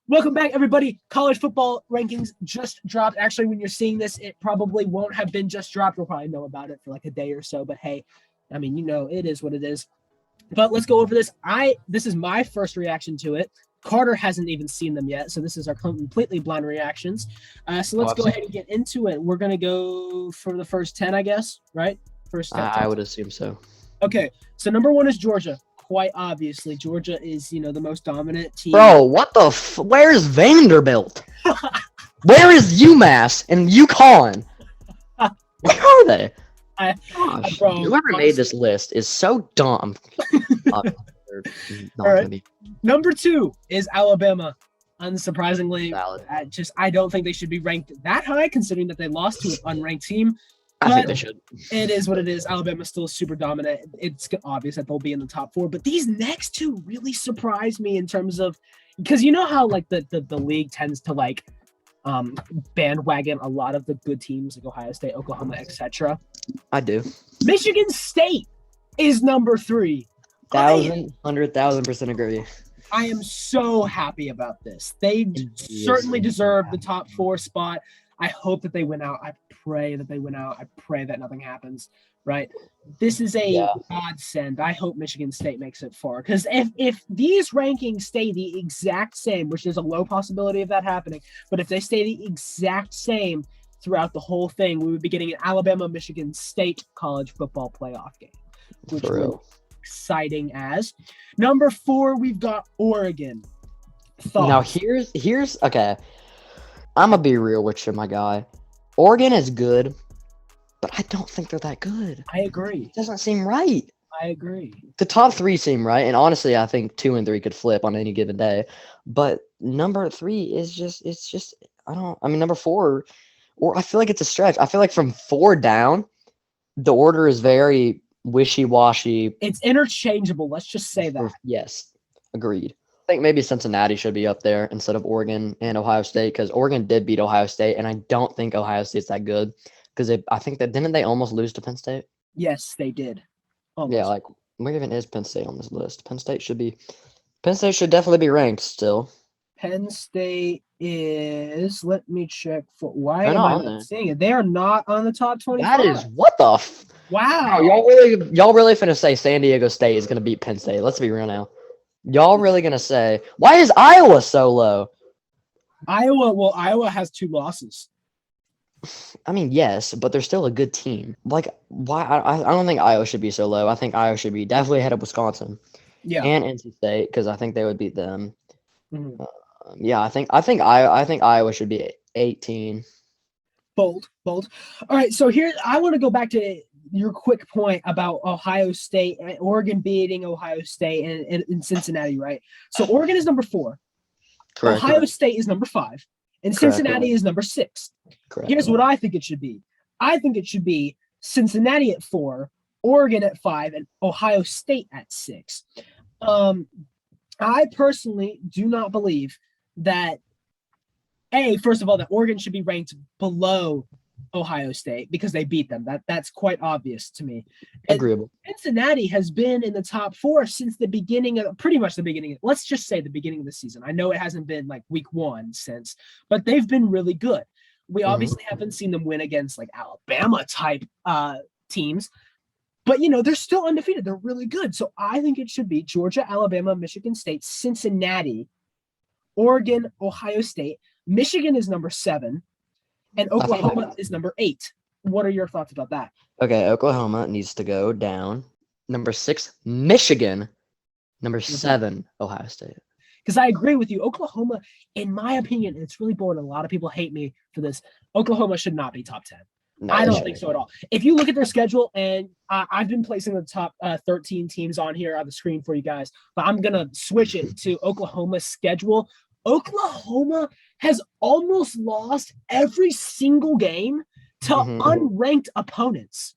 Welcome back, everybody. College football rankings just dropped. Actually, when you're seeing this, it probably won't have been just dropped. We'll probably know about it for like a day or so. But hey, I mean, it is what it is. But let's go over this. This is my first reaction to it. Carter hasn't even seen them yet, so this is our completely blind reactions. So let's go ahead and get into it. We're gonna go for the first 10, I guess, right? First 10. I would assume so. Okay, so number 1 is Georgia. Quite obviously, Georgia is, the most dominant team. Bro, what the where's Vanderbilt? Where is UMass and UConn? Where are they? Bro, whoever made this list is so dumb. All right. Number 2 is Alabama. Unsurprisingly, I don't think they should be ranked that high, considering that they lost to an unranked team. I think they should. It is what it is. Alabama's still super dominant. It's obvious that they'll be in the top 4, but these next 2 really surprised me in terms of, because you know how like the league tends to like bandwagon a lot of the good teams like Ohio State, Oklahoma, etc. I do. Michigan State is number 3. 100,000% agree. I am so happy about this. They certainly deserve the top 4 spot. I hope that they win out. I pray that they win out. I pray that nothing happens, right? This is a godsend. I hope Michigan State makes it far. Because if these rankings stay the exact same, which there's a low possibility of that happening, but if they stay the exact same throughout the whole thing, we would be getting an Alabama-Michigan State college football playoff game, which will be exciting as. Number 4, we've got Oregon. Thoughts? Now, here's okay. I'm going to be real with you, my guy. Oregon is good, but I don't think they're that good. I agree. It doesn't seem right. I agree. The top 3 seem right, and honestly, I think 2 and 3 could flip on any given day. But number 3 is number 4, or I feel like it's a stretch. I feel like from 4 down, the order is very wishy-washy. It's interchangeable. Let's just say that. Yes, agreed. I think maybe Cincinnati should be up there instead of Oregon and Ohio State, because Oregon did beat Ohio State, and I don't think Ohio State's that good, because I think that didn't they almost lose to Penn State? Yes, they did. Almost. Yeah, like where even is Penn State on this list? Penn State should definitely be ranked still. Penn State is. Let me check for why am I not seeing it? They are not on the top 25. That is what the wow. Oh, y'all really finna say San Diego State is gonna beat Penn State? Let's be real now. Y'all really gonna say why is Iowa so low? Iowa has 2 losses. I mean, yes, but they're still a good team. Like, why? I don't think Iowa should be so low. I think Iowa should be definitely ahead of Wisconsin, and NC State, because I think they would beat them. Mm-hmm. I think Iowa should be 18. Bold. All right, so here I want to go back to your quick point about Ohio State, Oregon beating Ohio State and Cincinnati, right? So Oregon is number 4. Correct. Ohio State is number 5. And Cincinnati is number 6. Correct. Here's what I think it should be. I think it should be Cincinnati at 4, Oregon at 5, and Ohio State at 6. I personally do not believe that, first of all, that Oregon should be ranked below Ohio State because they beat them. That's quite obvious to me. Agreeable. Cincinnati has been in the top 4 since the beginning of let's just say the beginning of the season. I know it hasn't been like week 1 since, but they've been really good. We obviously haven't seen them win against like Alabama type teams, but they're still undefeated. They're really good. So I think it should be Georgia, Alabama, Michigan State, Cincinnati, Oregon, Ohio State. Michigan is number 7. And Oklahoma is number 8. What are your thoughts about that? Okay, Oklahoma needs to go down. Number 6, Michigan. Number 7, Ohio State. Because I agree with you. Oklahoma, in my opinion, and it's really boring. A lot of people hate me for this. Oklahoma should not be top 10. No, I don't think so at all. If you look at their schedule, and I've been placing the top 13 teams on here on the screen for you guys, but I'm going to switch it to Oklahoma's schedule. Oklahoma has almost lost every single game to unranked opponents.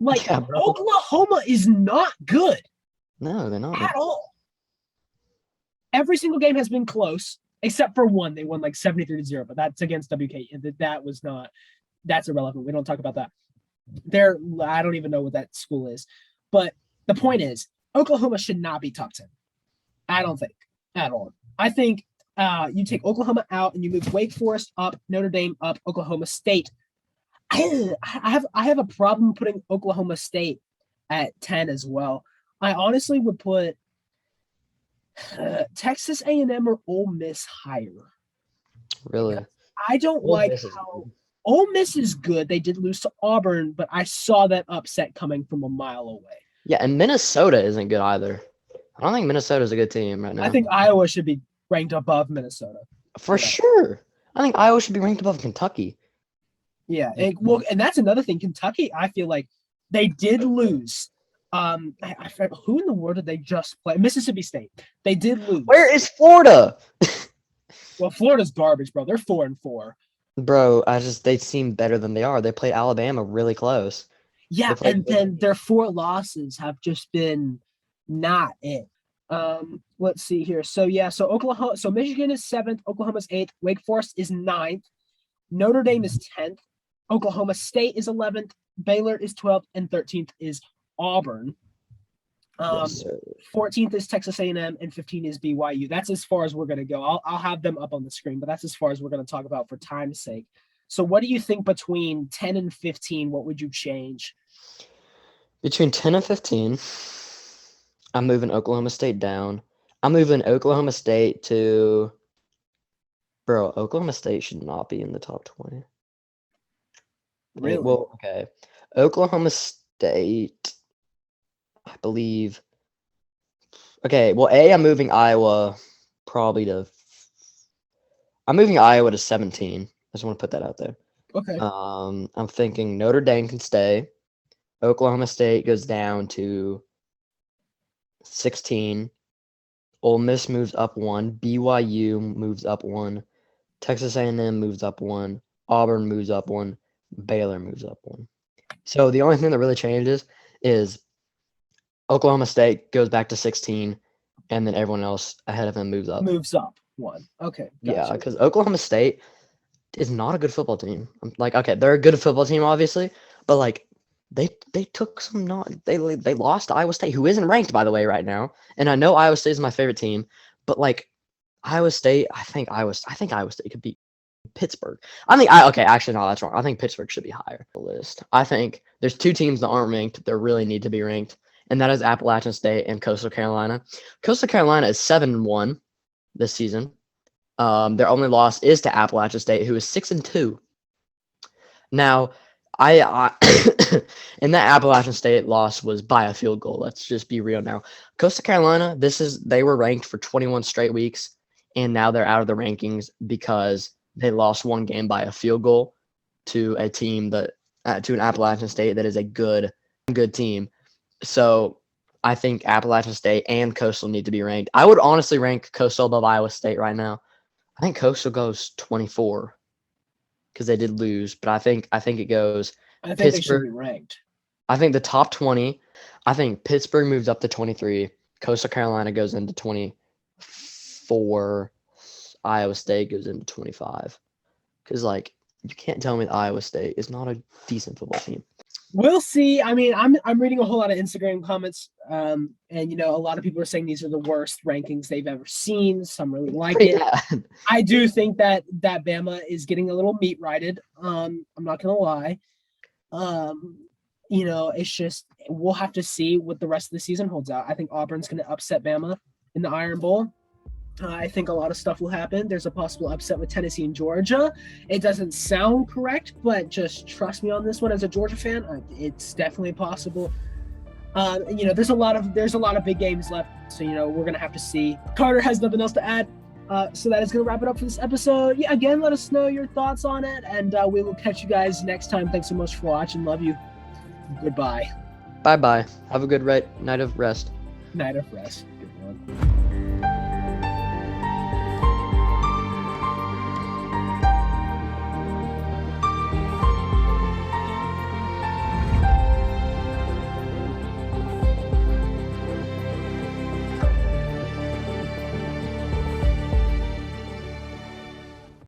Oklahoma is not good. No, they're not. At all. Every single game has been close, except for one. They won like 73-0, but that's against WK. That's irrelevant. We don't talk about that. I don't even know what that school is. But the point is, Oklahoma should not be top 10. I don't think at all. I think You take Oklahoma out and you move Wake Forest up, Notre Dame up, Oklahoma State. I have a problem putting Oklahoma State at 10 as well. I honestly would put Texas A&M or Ole Miss higher. Really? I don't Ole like Miss is how good. Ole Miss is good. They did lose to Auburn, but I saw that upset coming from a mile away. Yeah, and Minnesota isn't good either. I don't think Minnesota's a good team right now. I think Iowa should be ranked above Minnesota. For sure. I think Iowa should be ranked above Kentucky. Yeah, and that's another thing. Kentucky, I feel like they did lose. I forgot who in the world did they just play? Mississippi State. They did lose. Where is Florida? Well, Florida's garbage, bro. They're 4-4. Bro, they seem better than they are. They play Alabama really close. Yeah, and then their 4 losses have just been not it. Let's see here. So Michigan is 7th, Oklahoma's 8th, Wake Forest is 9th, Notre Dame is 10th, Oklahoma State is 11th, Baylor is 12th, and 13th is Auburn. Yes, 14th is Texas A&M, and 15 is BYU. That's as far as we're going to go. I'll have them up on the screen, but that's as far as we're going to talk about for time's sake. So what do you think between 10 and 15? What would you change? Between 10 and 15, I'm moving Oklahoma State down. I'm moving Oklahoma State to... Bro, Oklahoma State should not be in the top 20. Really? Well, okay. Oklahoma State, I believe... Okay, well, I'm moving Iowa probably to... I'm moving Iowa to 17. I just want to put that out there. Okay. I'm thinking Notre Dame can stay. Oklahoma State goes down to 16. Ole Miss moves up 1. BYU moves up 1. Texas A&M moves up 1. Auburn moves up 1. Baylor moves up 1. So the only thing that really changes is Oklahoma State goes back to 16, and then everyone else ahead of them moves up. Moves up 1. Okay. Gotcha. Yeah, because Oklahoma State is not a good football team. Like, okay, they're a good football team, obviously, but like they took some they lost to Iowa State, who isn't ranked, by the way, right now. And I know Iowa State is my favorite team, but like Iowa State, I think Iowa State could beat Pittsburgh. Actually, no, that's wrong. I think Pittsburgh should be higher on the list. I think there's 2 teams that aren't ranked that really need to be ranked, and that is Appalachian State and Coastal Carolina. Coastal Carolina is 7-1 this season. Their only loss is to Appalachian State, who is 6-2. Now, I and that Appalachian State loss was by a field goal. Let's just be real now. Coastal Carolina, they were ranked for 21 straight weeks, and now they're out of the rankings because they lost 1 game by a field goal to a team to an Appalachian State that is a good team. So I think Appalachian State and Coastal need to be ranked. I would honestly rank Coastal above Iowa State right now. I think Coastal goes 24 because they did lose, but I think it goes. I think they should be ranked. I think the top 20. I think Pittsburgh moves up to 23. Coastal Carolina goes into 24. Iowa State goes into 25. Because like you can't tell me that Iowa State is not a decent football team. We'll see. I mean, I'm reading a whole lot of Instagram comments, and a lot of people are saying these are the worst rankings they've ever seen. Some really like it. I do think that Bama is getting a little meat righted. I'm not gonna lie. It's just we'll have to see what the rest of the season holds out. I think Auburn's gonna upset Bama in the Iron Bowl. I think a lot of stuff will happen. There's a possible upset with Tennessee and Georgia. It doesn't sound correct, but just trust me on this one as a Georgia fan. It's definitely possible. There's a lot of big games left, so we're gonna have to see. Carter has nothing else to add, so that is gonna wrap it up for this episode. Yeah, again, let us know your thoughts on it, and we will catch you guys next time. Thanks so much for watching. Love you. Goodbye. Bye. Have a good night of rest. Night of rest.